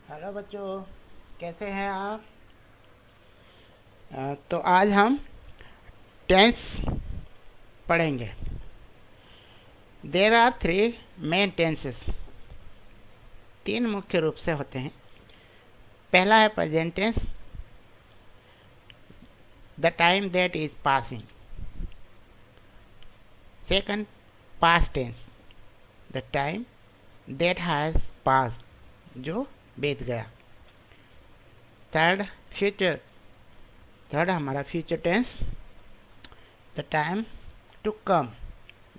Hello बच्चों, कैसे हैं आप? तो आज हम टेंस पढ़ेंगे। There are three main tenses. तीन मुख्य रूप से होते हैं। पहला है present tense, the time that is passing. Second, past tense, the time that has passed, जो बीत गया। Third, future. थर्ड हमारा future tense, the time to come,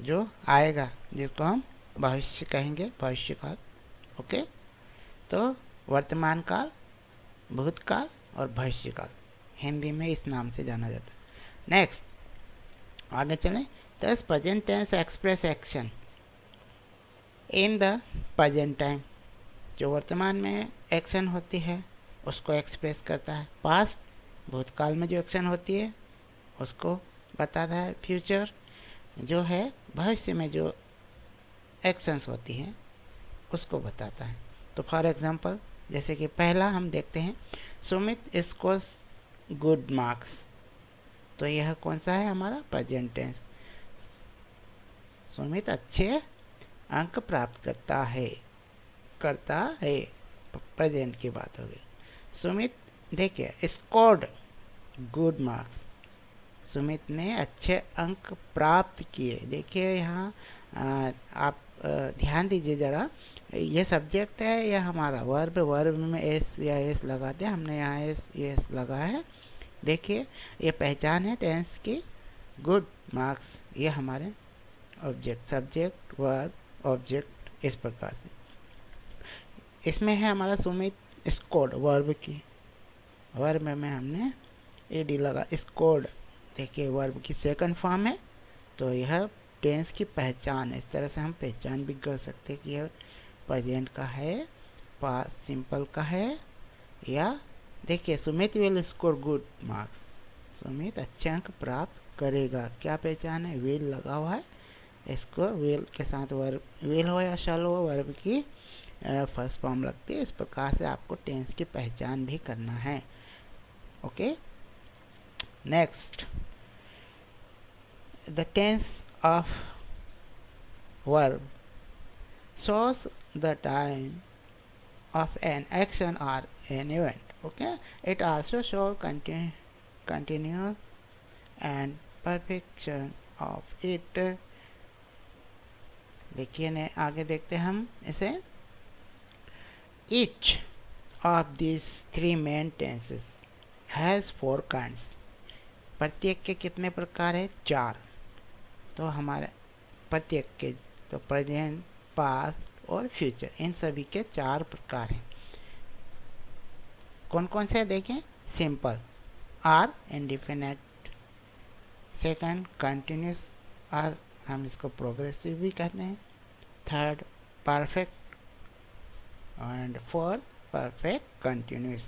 जो आएगा, जिसको हम भविष्य कहेंगे, भविष्य काल। ओके, तो वर्तमान काल, भूतकाल और भविष्यकाल हिंदी में इस नाम से जाना जाता है। नेक्स्ट, आगे चलें। This present tense express action in the present time. जो वर्तमान में एक्शन होती है उसको एक्सप्रेस करता है। पास्ट, भूतकाल में जो एक्शन होती है उसको बताता है। फ्यूचर जो है भविष्य में जो एक्शंस होती हैं उसको बताता है। तो फॉर एग्जांपल, जैसे कि पहला हम देखते हैं, सुमित स्कोर्स गुड मार्क्स। तो यह कौन सा है? हमारा प्रेजेंट टेंस। सुमित अच्छे अंक प्राप्त करता है प्रेजेंट की बात हो गई। सुमित देखिए स्कोर्ड गुड मार्क्स, सुमित ने अच्छे अंक प्राप्त किए। देखिए यहाँ आप ध्यान दीजिए ज़रा, ये सब्जेक्ट है या हमारा वर्ब। वर्ब में एस या एस लगाते हैं, हमने यहाँ एस लगाया है। देखिए ये पहचान है टेंस की। गुड मार्क्स ये हमारे ऑब्जेक्ट, सब्जेक्ट वर्ब ऑब्जेक्ट, इस प्रकार से। इसमें है हमारा सुमित स्कोर्ड, वर्ब की, वर्ब में हमने एडी लगा, स्कोर्ड। देखिए वर्ब की सेकंड फॉर्म है, तो यह टेंस की पहचान है। इस तरह से हम पहचान भी कर सकते हैं कि यह प्रेजेंट का है, पास्ट सिंपल का है, या देखिए Sumit will score good marks, Sumit अच्छे अंक प्राप्त करेगा। क्या पहचान है? विल लगा हुआ है, इसको विल के साथ वर्ब, विल हो या शैल हो, वर्ब की फर्स्ट फॉर्म लगती है। इस प्रकार से आपको टेंस की पहचान भी करना है। Okay, next, the tense of verb shows the time of an action or an event. Okay, it also shows continuous and perfection of it. देखिए ने आगे देखते हैं हम इसे। each of these three main tenses has four kinds. प्रत्येक के कितने प्रकार है? चार। तो हमारे प्रत्येक के, तो प्रेजेंट, पास्ट और फ्यूचर, इन सभी के चार प्रकार हैं। कौन कौन से देखें? Simple, or indefinite. Second, continuous, or हम इसको प्रोग्रेसिव भी कहते हैं। Third, perfect, and fourth, perfect continuous.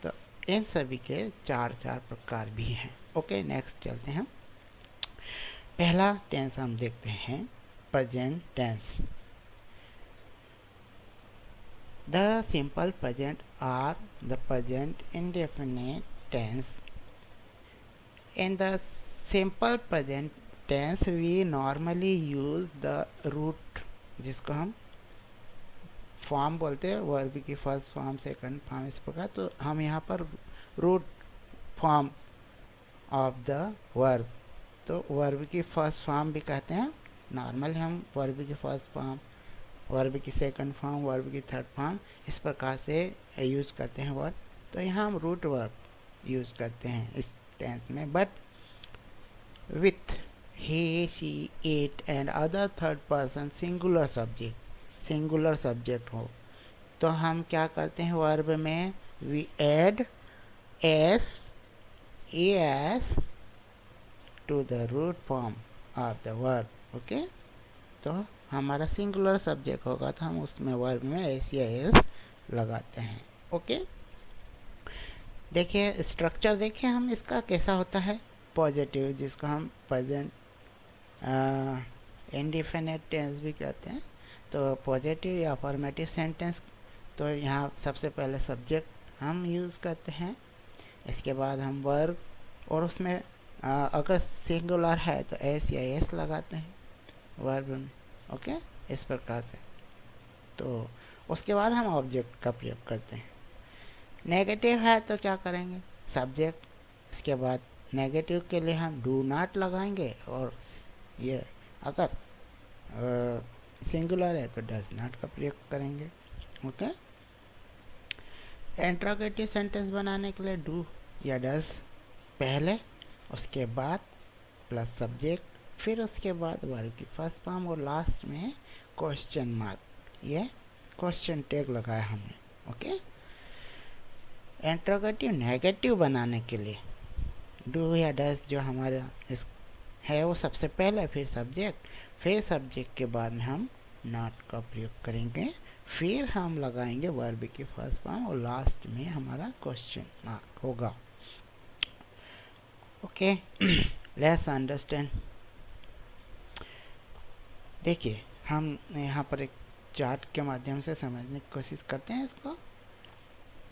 तो इन सभी के चार चार प्रकार भी हैं। ओके, नेक्स्ट चलते हैं। पहला टेंस हम देखते हैं, present tense. The simple present or the present indefinite tense. In the simple present tense we normally use the root, जिसको हम फॉर्म बोलते हैं, वर्ब की फर्स्ट फॉर्म, सेकंड फॉर्म, इस प्रकार। तो हम यहाँ पर root form of the verb, तो वर्ब की फर्स्ट फॉर्म भी कहते हैं। नॉर्मली हम वर्ब की फर्स्ट फॉर्म, वर्ब की सेकंड फॉर्म, वर्ब की थर्ड फॉर्म, इस प्रकार से यूज़ करते हैं वर्ब। तो यहाँ हम रूट वर्ब यूज़ करते हैं इस टेंस में। But with he, she, it and other third person singular subject, singular subject हो, तो हम क्या करते हैं वर्ब में? We add S, S to the root form of the verb. Okay, तो हमारा सिंगुलर सब्जेक्ट होगा तो हम उसमें वर्ब में एस या एस लगाते हैं। ओके, देखिए स्ट्रक्चर देखिए हम इसका कैसा होता है। पॉजिटिव, जिसको हम प्रेजेंट इंडिफिनिट टेंस भी कहते हैं। तो पॉजिटिव या अफर्मेटिव सेंटेंस तो यहाँ सबसे पहले सब्जेक्ट हम यूज़ करते हैं, इसके बाद हम वर्ब, और उसमें अगर सिंगुलर है तो एस या एस लगाते हैं वर्ब में। ओके, इस प्रकार से। तो उसके बाद हम ऑब्जेक्ट का प्रयोग करते हैं। नेगेटिव है तो क्या करेंगे, सब्जेक्ट, इसके बाद नेगेटिव के लिए हम डू नॉट लगाएंगे, और ये अगर सिंगुलर है तो डज नॉट का प्रयोग करेंगे। ओके, इंट्रोगेटिव सेंटेंस बनाने के लिए डू या डज पहले, उसके बाद प्लस सब्जेक्ट, फिर उसके बाद वर्ब की फर्स्ट फॉर्म, और लास्ट में क्वेश्चन मार्क, ये क्वेश्चन टैग लगाया हमने। ओके, इंट्रोगेटिव नेगेटिव बनाने के लिए डू या डज जो हमारा इस है वो सबसे पहले, फिर सब्जेक्ट के बाद में हम नॉट का प्रयोग करेंगे, फिर हम लगाएंगे वर्ब की फर्स्ट फॉर्म, और लास्ट में हमारा क्वेश्चन मार्क होगा। Okay, let's understand. देखिए, हम यहाँ पर एक चार्ट के माध्यम से समझने की कोशिश करते हैं इसको।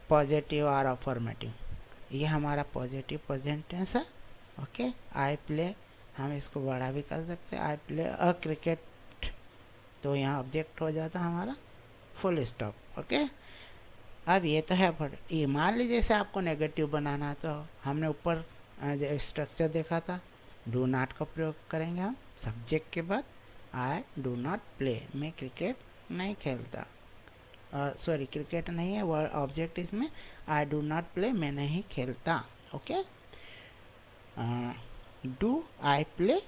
पॉजिटिव और अफर्मेटिव, ये हमारा पॉजिटिव प्रेजेंट टेंस है। ओके, आई प्ले, हम इसको बड़ा भी कर सकते हैं, आई प्ले अ क्रिकेट, तो यहाँ ऑब्जेक्ट हो जाता हमारा फुल स्टॉप। ओके, अब ये तो है, पर ये मान लीजिए जैसे आपको नेगेटिव बनाना है, तो हमने ऊपर जो स्ट्रक्चर देखा था, डू नॉट का प्रयोग करेंगे हम सब्जेक्ट के बाद। आई डू नॉट प्ले, मैं क्रिकेट नहीं खेलता, सॉरी क्रिकेट नहीं है वर्ड ऑब्जेक्ट इसमें, आई डू नॉट प्ले, मैं नहीं खेलता। ओके, डू आई प्ले,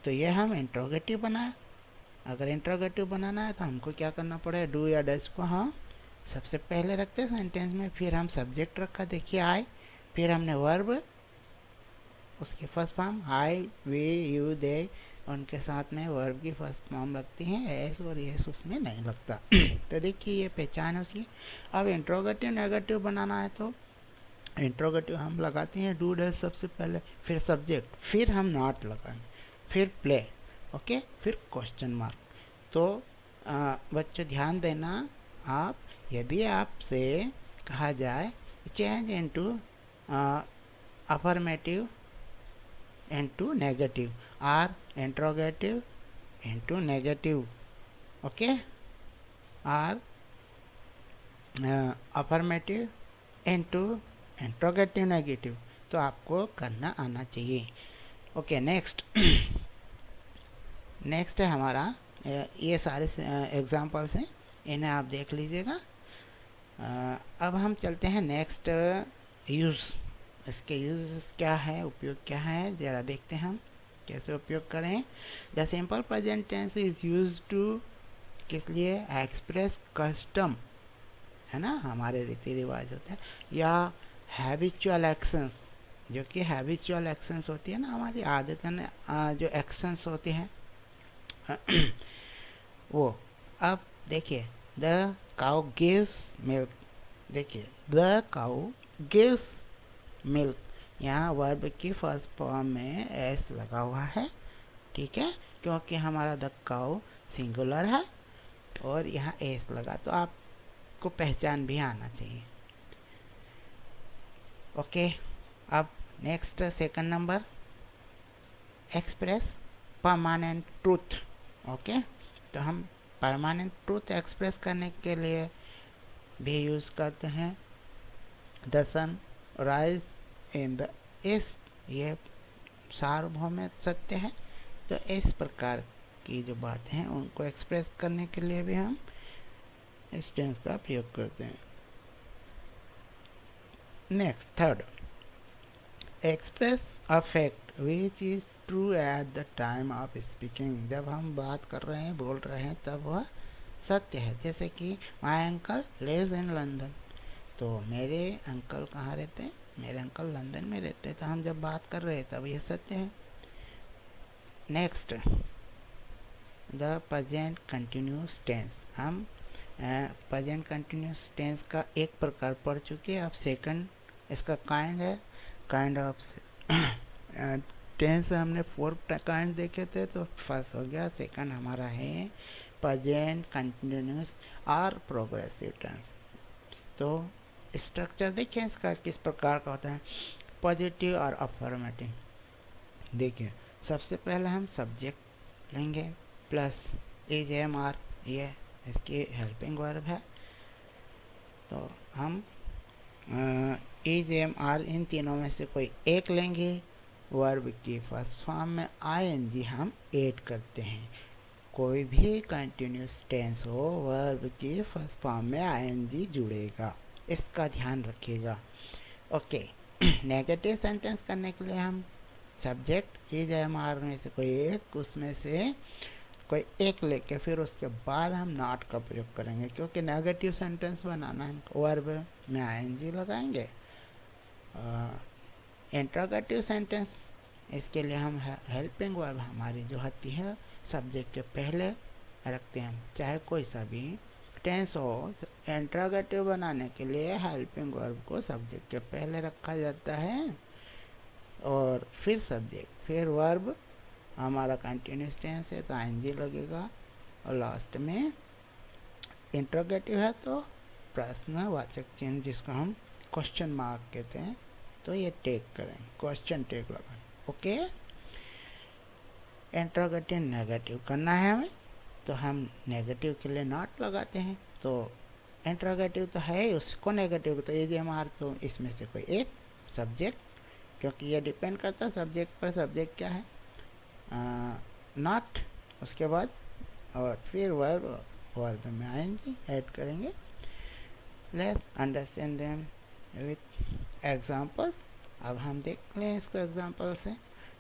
तो ये हम इंट्रोगेटिव बनाए। अगर इंट्रोगेटिव बनाना है तो हमको क्या करना पड़ेगा, डू या डज को हम सबसे पहले रखते हैं सेंटेंस में, फिर हम सब्जेक्ट रखा, देखिए आई, फिर हमने वर्ब, उसकी first form I we you they, उनके साथ में वर्ब की फर्स्ट फॉर्म लगती हैं एस, और एस उसमें नहीं लगता। तो देखिए ये पहचान है उसकी। अब इंट्रोगेटिव नेगेटिव बनाना है तो इंट्रोगेटिव हम लगाते हैं डू डज सबसे पहले, फिर सब्जेक्ट, फिर हम नॉट लगाएंगे, फिर प्ले, ओके, फिर क्वेश्चन मार्क। तो बच्चों ध्यान देना, आप यदि आपसे कहा जाए change into affirmative into negative, or interrogative into negative, okay, or affirmative into interrogative negative, तो आपको करना आना चाहिए। ओके, नेक्स्ट है हमारा, ये सारे एग्जाम्पल्स हैं, इन्हें आप देख लीजिएगा। अब हम चलते हैं नेक्स्ट यूज़, इसके यूज़ क्या है, उपयोग क्या है, ज़रा देखते हैं हम कैसे उपयोग करें। The simple present tense is use to, किस लिए, एक्सप्रेस कस्टम, है ना, हमारे रीति रिवाज होते हैं, या हैबिचुअल एक्शंस, जो कि हैबिचुअल एक्शंस होती है ना, हमारी आदतन जो एक्शंस होते हैं वो। अब देखिए, द काउ गिव्स मिल्क, देखिए द काउ गिव्स मिल्क, यहाँ वर्ब की फर्स्ट फॉर्म में एस लगा हुआ है, ठीक है, क्योंकि हमारा द काउ सिंगुलर है और यहाँ एस लगा, तो आपको पहचान भी आना चाहिए। ओके, अब next second number, express permanent truth. Okay, तो हम परमानेंट ट्रूथ एक्सप्रेस करने के लिए भी यूज़ करते हैं the sun rise in the east, ये सार्वभौमिक सत्य है। तो इस प्रकार की जो बातें हैं उनको एक्सप्रेस करने के लिए भी हम इस टेंस का प्रयोग करते हैं। Next third, express affect which is true eight the time of speaking, जब हम बात कर रहे हैं, बोल रहे हैं, तब वह सत्य है। जैसे कि my uncle lives in London, तो मेरे अंकल कहाँ रहते हैं, मेरे अंकल लंदन में रहते हैं, तो हम जब बात कर रहे हैं तब यह सत्य है। Next, the present continuous tense, हम प्रेजेंट कंटिन्यूस टेंस का एक प्रकार पढ़ चुके हैं, अब सेकंड इसका काइंड है, काइंड ऑफ टेंस हमने 4 काइंड देखे थे, तो फर्स्ट हो गया, सेकंड हमारा है प्रेजेंट कंटिन्यूस और प्रोग्रेसिव टेंस। तो स्ट्रक्चर देखिए इसका किस प्रकार का होता है, पॉजिटिव और अफर्मेटिव। देखिए सबसे पहले हम सब्जेक्ट लेंगे प्लस इज एम आर, ये इसकी हेल्पिंग वर्ब है। तो हम इज एम आर इन तीनों में से कोई एक लेंगे। वर्ब की फर्स्ट फॉर्म में आईएनजी हम ऐड करते हैं। कोई भी कंटिन्यूस टेंस हो, वर्ब की फर्स्ट फॉर्म में आईएनजी जुड़ेगा, इसका ध्यान रखिएगा। ओके। नेगेटिव सेंटेंस करने के लिए हम सब्जेक्ट इज एम आर में से कोई एक, उसमें से कोई एक लेके फिर उसके बाद हम नॉट का प्रयोग करेंगे, क्योंकि नेगेटिव सेंटेंस बनाना है वर्ब में आईएनजी लगाएंगे। इंट्रोगेटिव सेंटेंस, इसके लिए हम हेल्पिंग वर्ब हमारी जो होती है सब्जेक्ट के पहले रखते हैं, चाहे कोई सा भी टेंस हो। इंट्रोगेटिव बनाने के लिए हेल्पिंग वर्ब को सब्जेक्ट के पहले रखा जाता है और फिर सब्जेक्ट, फिर वर्ब। हमारा कंटिन्यूस टेंस है तो आईएनजी लगेगा, और लास्ट में इंट्रोगेटिव है तो प्रश्नवाचक चिन्ह जिसको हम क्वेश्चन मार्क कहते हैं, तो ये टेक करें, क्वेश्चन टेक लगाएं। ओके। इंट्रोगेटिव नेगेटिव करना है हमें, तो हम नेगेटिव के लिए नॉट लगाते हैं। तो इंट्रोगेटिव तो है उसको नेगेटिव, तो ये एम आर, तो इसमें से कोई एक सब्जेक्ट, क्योंकि ये डिपेंड करता है सब्जेक्ट पर। सब्जेक्ट क्या है, नॉट, उसके बाद और फिर वर्ब में आएंगे ऐड करेंगे। Let's understand them with examples. अब हम देख लें इसको एग्जांपल से।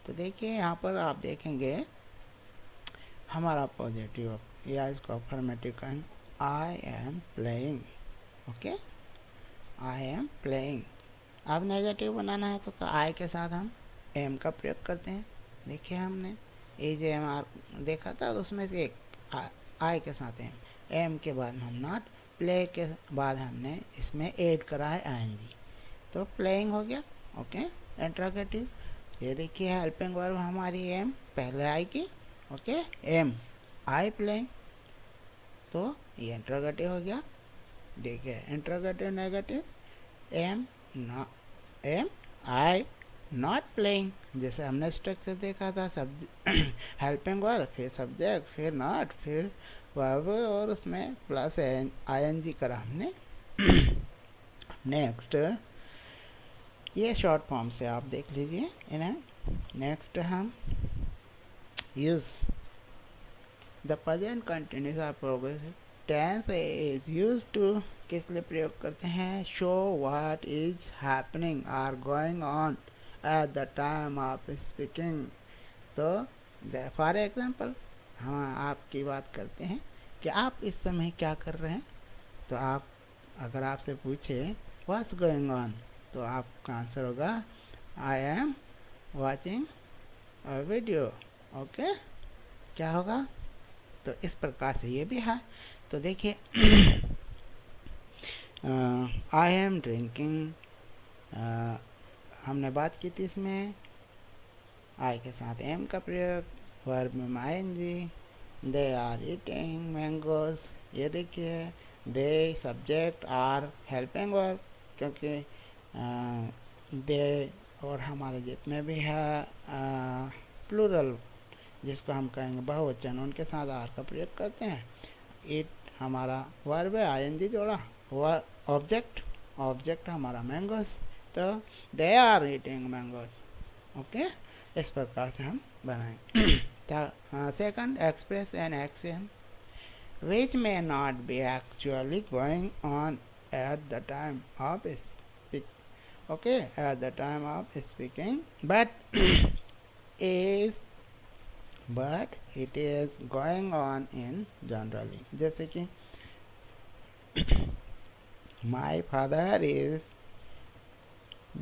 तो देखिए यहाँ पर आप देखेंगे हमारा पॉजिटिव या इसको अफर्मेटिव कहेंगे, I am playing. Okay, I am playing. अब नेगेटिव बनाना है तो आई के साथ हम एम का प्रयोग करते हैं। देखिए हमने एज एम आर देखा था, उसमें से एक आई के साथ एम के बाद हम नॉट, प्ले के बाद हमने इसमें ऐड करा है आईएनजी, तो प्लेइंग हो गया। ओके। इंट्रोगेटिव, ये देखिए हेल्पिंग वर्ब हमारी एम पहले आएगी। ओके, एम आई प्लेइंग, तो ये इंट्रोगेटिव हो गया। देखिए interrogative negative, am am I not playing, जैसे हमने स्ट्रक्चर देखा था, सब हेल्पिंग वर्ब फिर सब्जेक्ट फिर नॉट फिर वर्ब और उसमें प्लस आईएनजी करा हमने। नेक्स्ट ये शॉर्ट फॉर्म से आप देख लीजिए इन्हें। नेक्स्ट हम यूज द प्रेजेंट कंटिन्यूस और progressive tense is use to, किस लिए प्रयोग करते हैं, show what is happening or going on at the time of speaking. तो फॉर एग्जाम्पल हम आपकी बात करते हैं कि आप इस समय क्या कर रहे हैं, तो आप अगर आपसे पूछे व्हाट्स गोइंग ऑन, तो आपका आंसर होगा I am watching a video. Okay, क्या होगा, तो इस प्रकार से ये भी है। तो देखिए आई एम ड्रिंकिंग, हमने बात की थी इसमें आई के साथ एम का प्रयोग, वर्ब में ING. They are eating mangoes, ये देखिए they subject are helping verb, क्योंकि दे और हमारे जितने भी है प्लूरल जिसको हम कहेंगे बहुवचन, उनके साथ आर का प्रयोग करते हैं। इट हमारा वर्ब है, आईएनजी जोड़ा, ऑब्जेक्ट हमारा मैंगोज, तो they are eating mangoes. Okay, इस प्रकार से हम बनाएंगे। Second, express an action which may not be actually going on at the time of speak. Okay, at the time of speaking, but it is going on in generally. जैसे कि my father is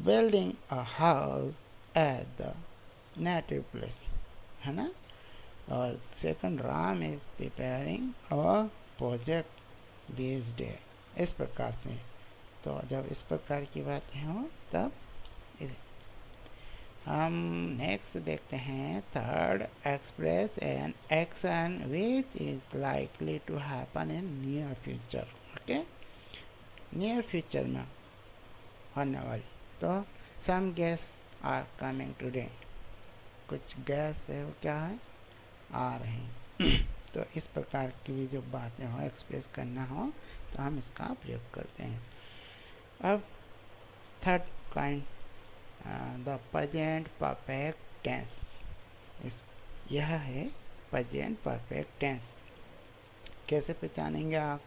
building a house at the native place, है ना। और second, Ram is preparing a project this day, इस प्रकार से। तो जब इस प्रकार की बातें हों तब हम नेक्स्ट देखते हैं third, express an action which is likely to happen in near future. Okay, near future में होने वाली। तो some guests are coming today, कुछ गैस है वो क्या है, आ रहे हैं। तो इस प्रकार की भी जो बातें हो एक्सप्रेस करना हो तो हम इसका प्रयोग करते हैं। अब third kind, the present perfect tense. यह है प्रेजेंट परफेक्ट टेंस। कैसे पहचानेंगे आप?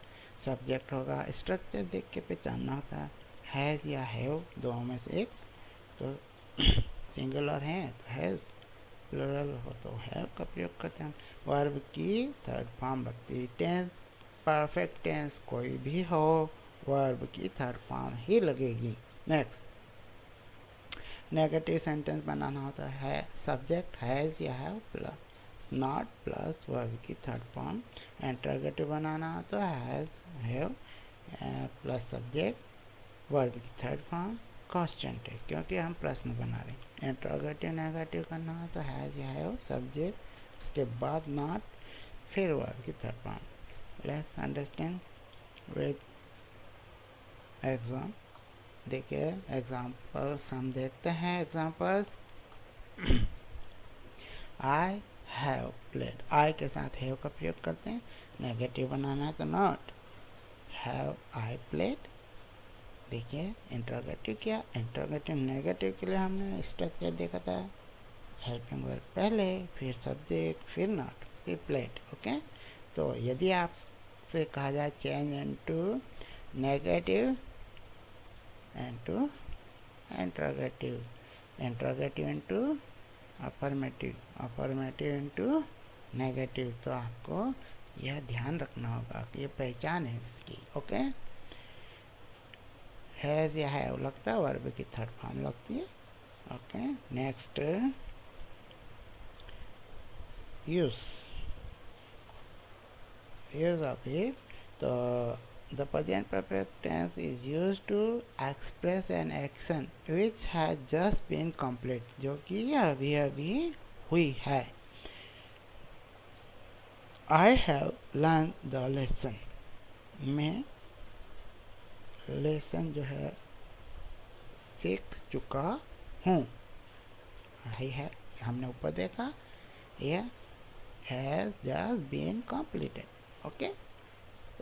सब्जेक्ट होगा, स्ट्रक्चर देख के पहचानना होता है। हैज़ या हैव दो में से एक, तो सिंगुलर है तो हैज़, प्लूरल हो तो हैव का प्रयोग करते हैं। वर्ब की थर्ड फॉर्म लगती है। टेंस परफेक्ट टेंस कोई भी हो, वर्ब की थर्ड फॉर्म ही लगेगी। नेक्स्ट, नेगेटिव सेंटेंस बनाना होता है। सब्जेक्ट हैज़ या have plus not plus verb की थर्ड फॉर्म। इंटरोगेटिव बनाना हो तो has have plus subject verb की थर्ड फॉर्म। कांस्टेंट है क्योंकि हम प्रश्न बना रहे हैं। इंटरोगेटिव नेगेटिव करना हो तो हैज़ या हैव सब्जेक्ट, उसके बाद नॉट, फिर वर्ब की third form. Let's understand with exam. देखिए एग्जाम्पल्स हम देखते हैं। एग्जाम्पल्स, आई हैव प्लेड, आई के साथ हैव का प्रयोग करते हैं। नेगेटिव बनाना है तो नॉट, हैव आई प्लेड। देखिए इंटरोगेटिव क्या, इंटरोगेटिव नेगेटिव के लिए हमने स्ट्रक्चर देखा था। हेल्पिंग वर्ब पहले, फिर सब्जेक्ट, फिर नॉट, फिर प्लेड। ओके, तो यदि आपसे कहा जाए change into negative into interrogative, interrogative into affirmative, affirmative into negative, तो आपको यह ध्यान रखना होगा कि ये पहचान है इसकी। ओके, हैज़ या हैव लगता है, वर्ब की थर्ड फॉर्म लगती है। Okay, next use, use of it. तो the present perfect tense is use to express an action which has just been complete, जो कि अभी अभी हुई है। I have learn the lesson, मैं लेसन जो है सीख चुका हूँ। आई है, हमने ऊपर देखा, यह has just been completed. Okay,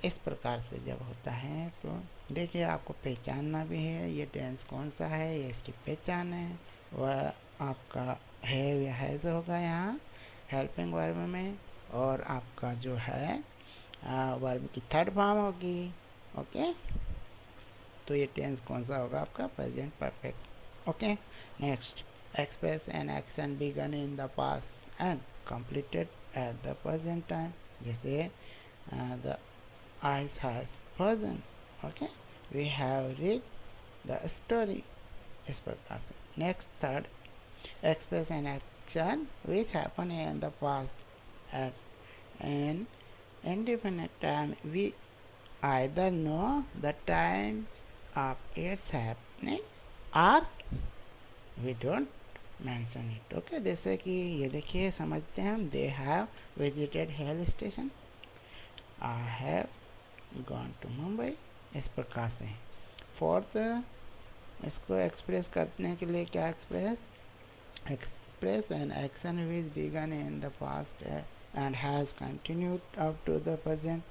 इस प्रकार से जब होता है तो देखिए आपको पहचानना भी है ये टेंस कौन सा है, ये इसकी पहचान है। वह आपका है या हैज होगा यहाँ हेल्पिंग वर्ब में, और आपका जो है वर्ब की थर्ड फॉर्म होगी। ओके, तो ये टेंस कौन सा होगा आपका? Present perfect. Okay, next, express an action began in the past and completed at the present time. जैसे the eyes has frozen। Okay, we have read the story, इस प्रकार से। Next, third, express an action which happened in the past at an indefinite time, we either know the time of its happening or we don't mention it। Okay, जैसे कि ये देखिए समझते हैं हम। They have visited hill station, I have gone to Mumbai, इस प्रकार से। फोर्थ, इसको एक्सप्रेस करने के लिए क्या express an action which began in the past and has continued up to the present,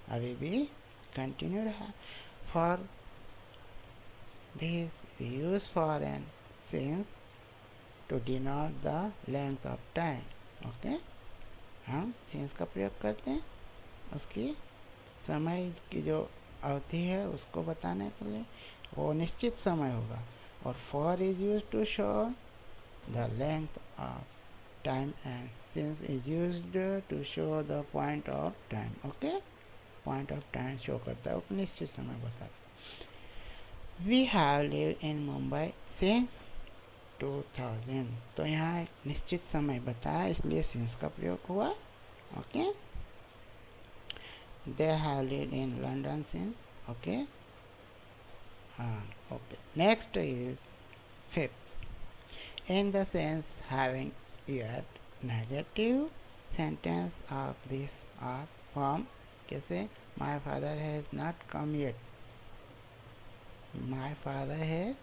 अभी भी कंटिन्यूड है। For this we use for and since to denote the length of time. Okay, हम since का प्रयोग करते हैं उसकी समय की जो अवधि है उसको बताने के लिए, वो निश्चित समय होगा। और for is use to show the length of time and since is used to show the point of time. Okay, point of time show करता है, वो निश्चित समय बताता है। We have lived in Mumbai since 2000, तो यहाँ एक निश्चित समय बताया इसलिए सिंस का प्रयोग हुआ। Okay, they have lived in London since। okay, okay, next is fifth, in the sense having yet, negative sentence of this are form। कैसे? my father has not come yet, my father है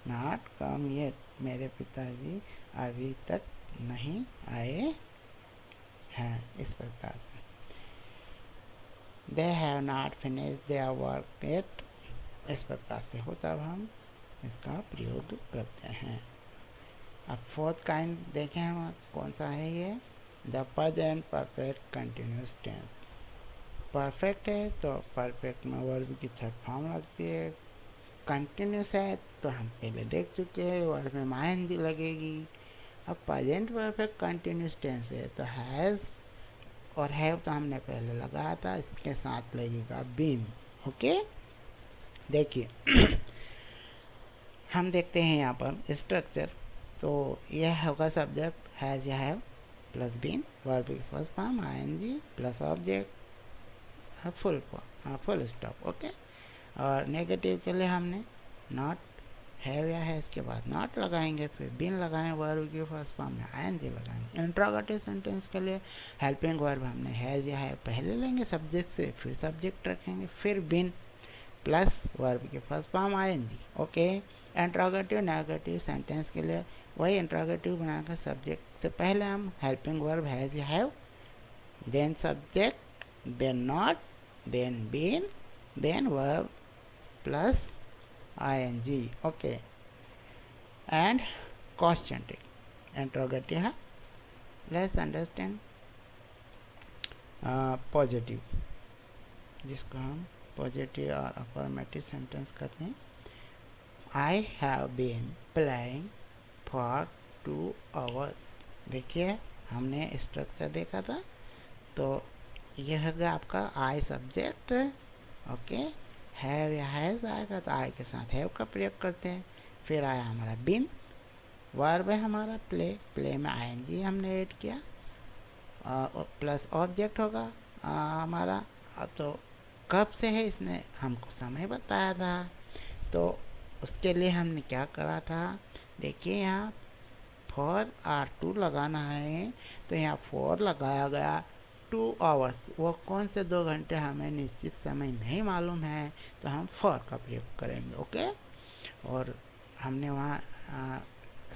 not come yet, मेरे पिताजी अभी तक नहीं आए हैं, इस प्रकार से। They have not finish their work yet, इस प्रकार से हो तब हम इसका प्रयोग करते हैं। अब फोर्थ काइंड देखें हम कौन सा है ये, the present perfect continuous tense. Perfect है तो परफेक्ट में वर्ब की थर्ड फॉर्म लगती है। कंटिन्यूस है तो हम पहले देख चुके हैं वर्ब में माइंड लगेगी। अब प्रेजेंट परफेक्ट कंटिन्यूस टेंस है तो हैज़ और हैव तो हमने पहले लगाया था, इसके साथ लगेगा बीन। ओके, देखिए हम देखते हैं यहाँ पर स्ट्रक्चर। तो यह होगा सब्जेक्ट हैज़ या हैव प्लस बीन, वर्ब की first form ING plus object full stop. Okay, और नेगेटिव के लिए हमने नॉट हैव या है इसके बाद नॉट लगाएंगे, फिर बीन लगाएंगे, वर्ब की फर्स्ट फॉर्म में आईएनजी लगाएंगे। इंट्रोगेटिव सेंटेंस के लिए हेल्पिंग वर्ब हमने हैज़ या है पहले लेंगे सब्जेक्ट से, फिर सब्जेक्ट रखेंगे, फिर बीन प्लस वर्ब की first form ING. Okay, interrogative negative sentence के लिए वही इंट्रोगेटिव बनाकर सब्जेक्ट से पहले हम हेल्पिंग वर्ब हैज़ या have, then subject, then not, then been, then verb plus ing. Okay, and conjunctive interrogative है। Let's understand पॉजिटिव, जिसको हम पॉजिटिव और अफर्मेटिव सेंटेंस कहते हैं। I have been playing for 2 hours। देखिए हमने स्ट्रक्चर देखा था, तो यह है आपका आई सब्जेक्ट। ओके, हैव या हैज़ आएगा तो आई के साथ हैव का प्रयोग करते हैं। फिर आया हमारा बीन, वर्ब है हमारा प्ले में आईएनजी हमने ऐड किया, प्लस ऑब्जेक्ट होगा हमारा। अब तो कब से है इसने हमको समय बताया था, तो उसके लिए हमने क्या करा था, देखिए यहाँ फॉर R2 लगाना है, तो यहाँ फॉर लगाया गया 2 hours, वो कौन से 2 घंटे हमें निश्चित समय नहीं मालूम है, तो हम फॉर का प्रयोग करेंगे। ओके, और हमने वहाँ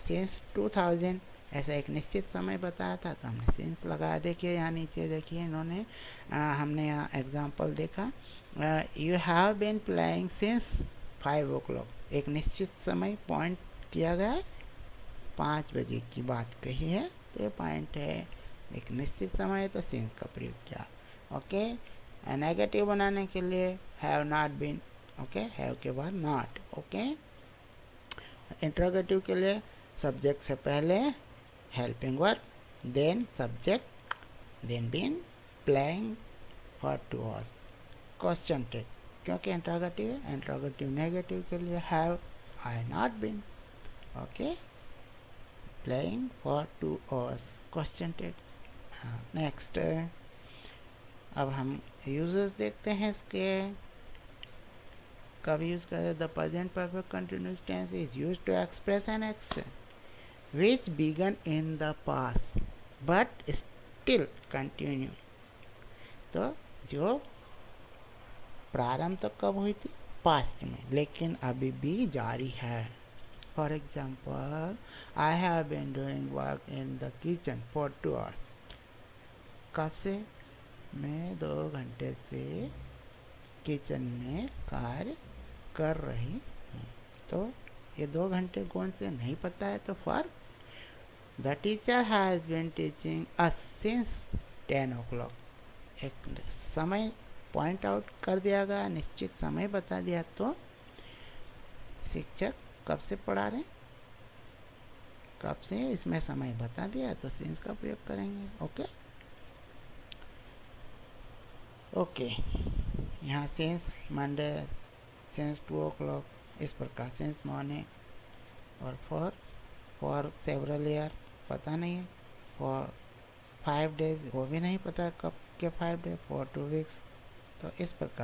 सिंस 2000 ऐसा एक निश्चित समय बताया था, तो हमने सिंस लगाया। देखिए यहाँ नीचे देखिए इन्होंने हमने यहाँ एग्जांपल देखा, you have been playing since 5 o'clock, एक निश्चित समय पॉइंट किया गया, 5 बजे की बात कही है, तो ये पॉइंट है, एक निश्चित समय तो सिंस का प्रयोग किया। ओके, नेगेटिव बनाने के लिए have not been, okay, have के बाद नॉट। ओके, इंट्रोगेटिव के लिए सब्जेक्ट से पहले helping verb, then subject, then been, playing for 2 hours। Question tag, क्योंकि इंट्रोगेटिव है, इंट्रोगेटिव नेगेटिव के लिए have I not been, okay, playing for 2 hours, question tag. Next, अब हम यूजेस देखते हैं इसके, कब यूज करें। The present perfect continuous tense is used to express an action which began in the past but still continue। तो जो प्रारंभ तो कब हुई थी, पास्ट में, लेकिन अभी भी जारी है। For example, I have been doing work in the kitchen for 2 hours। कब से, मैं 2 घंटे से किचन में कार्य कर रही हूँ। तो ये 2 घंटे कौन से नहीं पता है, तो for the teacher has been teaching us since 10 o'clock। एक समय पॉइंट आउट कर दिया गया, निश्चित समय बता दिया, तो शिक्षक कब से पढ़ा रहे, कब से इसमें समय बता दिया, तो सिंस का प्रयोग करेंगे। ओके, ओके, यहाँ सिंस मंडे, सिंस 2 o'clock, इस प्रकार सिंस मॉर्निंग। और फॉर सेवरल ईयर पता नहीं है, फॉर 5 days वो भी नहीं पता कब के 5 days, फॉर 2 weeks, तो इस प्रकार